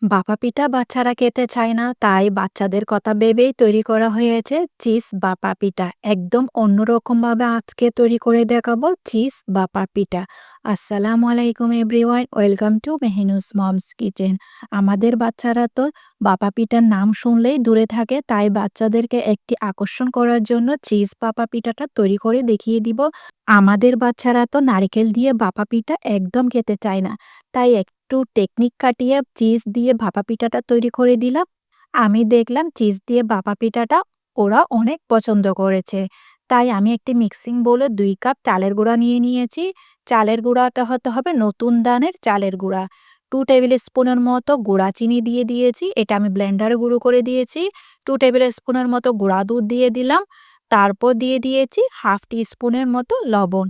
বাপা পিঠা বাচ্চারা খেতে চায় না, তাই বাচ্চাদের কথা ভেবেই তৈরি করা হয়েছে চিজ বাপা পিঠা। একদম অন্যরকমভাবে আজকে তৈরি করে দেখাবো চিজ বাপা পিঠা। আসসালামু আলাইকুম everyone, welcome to Mehnu's mom's kitchen. আমাদের বাচ্চারা তো বাপা পিঠার নাম শুনলেই দূরে থাকে, তাই বাচ্চাদেরকে একটি আকর্ষণ করার জন্য চিজ বাপা পিঠাটা তৈরি করে দেখিয়ে দিব। আমাদের বাচ্চারা তো নারকেল দিয়ে বাপা পিঠা একদম খেতে চায় না, তাই একটু টেকনিক খাটিয়ে চিজ দিয়ে ভাপা পিঠাটা তৈরি করে দিলাম। আমি দেখলাম চিজ দিয়ে ভাপা পিঠাটা ওরা অনেক পছন্দ করেছে। তাই আমি একটি মিক্সিং বোলে ২ কাপ চালের গুঁড়া নিয়ে নিয়েছি। চালের গুঁড়াটা হতে হবে নতুন দানের চালের গুঁড়া। 2 টেবিল স্পুনের মতো গুঁড়া চিনি দিয়ে দিয়েছি। এটা আমি ব্লেন্ডারে গুঁড়ো করে দিয়েছি। 2 টেবিল স্পুনের মতো গুঁড়া দুধ দিয়ে দিলাম। তারপর দিয়ে দিয়েছি 1/2 টি স্পুনের মতো লবণ।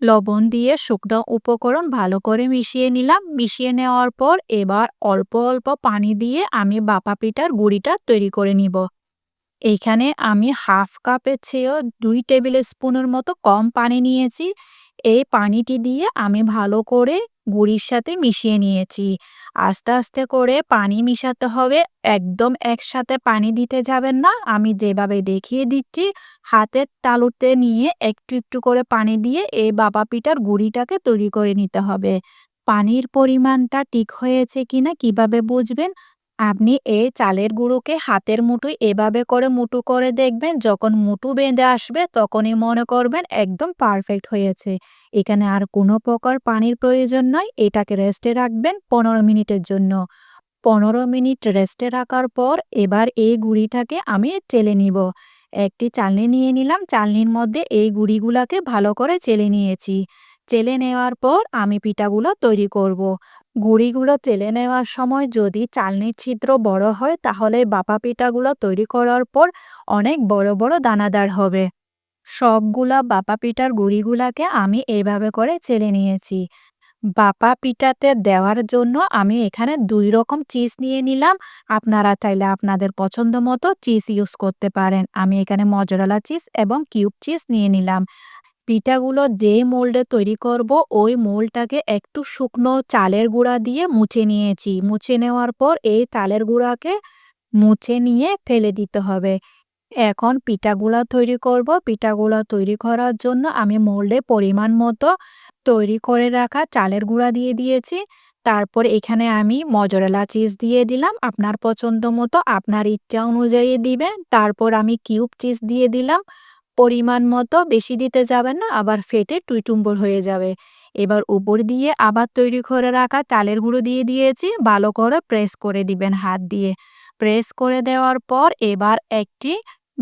লবণ দিয়ে শুকনো উপকরণ ভালো করে মিশিয়ে নিলাম। মিশিয়ে নেওয়ার পর এবার অল্প অল্প পানি দিয়ে আমি ভাপা পিঠার গুঁড়িটা তৈরি করে নিব। এইখানে আমি 1/2 কাপের চেয়েও 2 টেবিল স্পুনের মতো কম পানি নিয়েছি। এই পানিটি দিয়ে আমি ভালো করে গুঁড়ির সাথে মিশিয়ে নিয়েছি। আস্তে আস্তে করে পানি মিশাতে হবে, একদম একসাথে পানি দিতে যাবেন না। আমি যেভাবে দেখিয়ে দিচ্ছি হাতের তালুতে নিয়ে একটু একটু করে পানি দিয়ে এই ভাপা পিঠার গুঁড়িটাকে তৈরি করে নিতে হবে। পানির পরিমাণটা ঠিক হয়েছে কিনা কিভাবে বুঝবেন? আপনি এই চালের গুঁড়োকে হাতের মুঠোয় এভাবে করে মুঠো করে দেখবেন, যখন মুঠো বেঁধে আসবে তখনই মনে করবেন একদম পারফেক্ট হয়েছে। এখানে আর কোনো প্রকার পানির প্রয়োজন নয়। এটাকে রেস্টে রাখবেন ১৫ মিনিটের জন্য। ১৫ মিনিট রেস্টে রাখার পর এবার এই গুঁড়িটাকে আমি চেলে নিব। একটি চালনি নিয়ে নিলাম। চালনির মধ্যে এই গুঁড়িগুলাকে ভালো করে চেলে নিয়েছি। চেলে নেওয়ার পর আমি পিঠাগুলো তৈরি করব। গুঁড়িগুলো চেলে নেওয়ার সময় যদি চালনির ছিদ্র বড় হয় তাহলে ভাপা পিঠাগুলো তৈরি করার পর অনেক বড় বড় দানাদার হবে। সবগুলা ভাপা পিঠার গুঁড়িগুলাকে আমি এইভাবে করে চেলে নিয়েছি। ভাপা পিঠাতে দেওয়ার জন্য আমি এখানে ২ রকম চিজ নিয়ে নিলাম। আপনারা চাইলে আপনাদের পছন্দ মতো চিজ ইউজ করতে পারেন। আমি এখানে মজরেলা চিজ এবং কিউব চিজ নিয়ে নিলাম। পিঠাগুলো যে মোল্ডে তৈরি করব ওই মোল্ডটাকে একটু শুকনো চালের গুঁড়া দিয়ে মুছে নিয়েছি। মুছে নেওয়ার পর এই চালের গুঁড়াকে মুছে নিয়ে ফেলে দিতে হবে। এখন পিঠাগুলা তৈরি করব। পিঠাগুলা তৈরি করার জন্য আমি মোল্ডে পরিমাণ মতো তৈরি করে রাখা চালের গুঁড়া দিয়ে দিয়েছি। তারপর এখানে আমি মজরেলা চিজ দিয়ে দিলাম। আপনার পছন্দ মতো আপনার ইচ্ছা অনুযায়ী দিবেন। তারপর আমি কিউব চিজ দিয়ে দিলাম। পরিমাণ মতো, বেশি দিতে যাবেন না, আবার ফেটে টুইটুম্বর হয়ে যাবে। এবার উপর দিয়ে আবার তৈরি করে রাখা চালের গুঁড়ো দিয়ে দিয়েছি। ভালো করে প্রেস করে দিবেন হাত দিয়ে। প্রেস করে দেওয়ার পর এবার একটি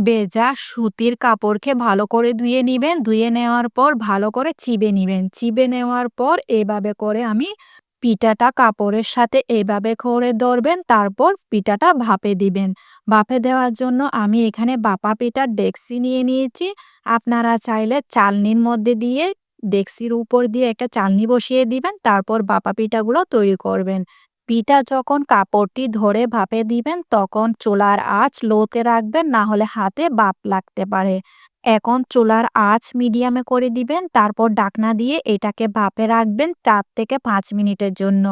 ভেজা সুতির কাপড়কে ভালো করে ধুয়ে নিবেন। ধুয়ে নেওয়ার পর ভালো করে চিবে নিবেন। চিবে নেওয়ার পর এভাবে করে আমি পিঠাটা কাপড়ের সাথে এভাবে করে ধরবেন। তারপর পিঠাটা ভাপে দিবেন। ভাপে দেওয়ার জন্য আমি এখানে ভাপা পিঠার ডেকচি নিয়ে নিয়েছি। আপনারা চাইলে চালনির মধ্যে দিয়ে ডেকচির উপর দিয়ে একটা চালনি বসিয়ে দিবেন। তারপর ভাপা পিঠাগুলো তৈরি করবেন। পিঠা যখন কাপড়টি ধরে ভাপে দিবেন তখন চুলার আঁচ লোতে রাখবেন, না হলে হাতে বাপ লাগতে পারে। এখন চুলার আঁচ মিডিয়ামে করে দিবেন। তারপর ঢাকনা দিয়ে এটাকে ভাপে রাখবেন ৪ থেকে ৫ মিনিটের জন্য।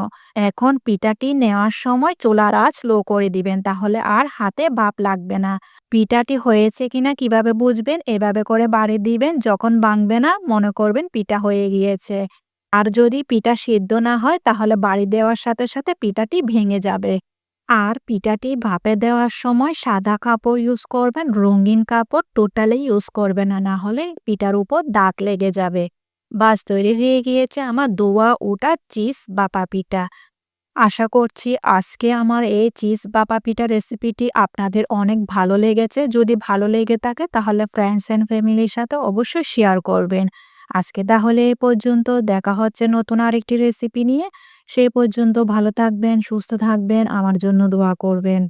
এখন পিঠাটি নেওয়ার সময় চুলার আঁচ লো করে দিবেন, তাহলে আর হাতে ভাপ লাগবে না। পিঠাটি হয়েছে কিনা কিভাবে বুঝবেন? এভাবে করে বাড়ি দিবেন, যখন ভাঙবে না মনে করবেন পিঠা হয়ে গিয়েছে। আর যদি পিঠা সিদ্ধ না হয় তাহলে বাড়ি দেওয়ার সাথে সাথে পিঠাটি ভেঙে যাবে। আর পিঠাটি ভাপে দেওয়ার সময় সাদা কাপড় ইউজ করবেন, রঙিন কাপড় টোটালি ইউজ করবেন না, না হলে পিঠার উপর দাগ লেগে যাবে। বাস তৈরি হয়ে গিয়েছে আমার ধোয়া ওঠা চিজ ভাপা পিঠা। আশা করছি আজকে আমার এই চিজ ভাপা পিঠা রেসিপিটি আপনাদের অনেক ভালো লেগেছে। যদি ভালো লেগে থাকে তাহলে ফ্রেন্ডস অ্যান্ড ফ্যামিলির সাথে অবশ্যই শেয়ার করবেন। আজকে তাহলে এই পর্যন্ত। দেখা হচ্ছে নতুন আরেকটি রেসিপি নিয়ে। সেই পর্যন্ত ভালো থাকবেন, সুস্থ থাকবেন, আমার জন্য দোয়া করবেন।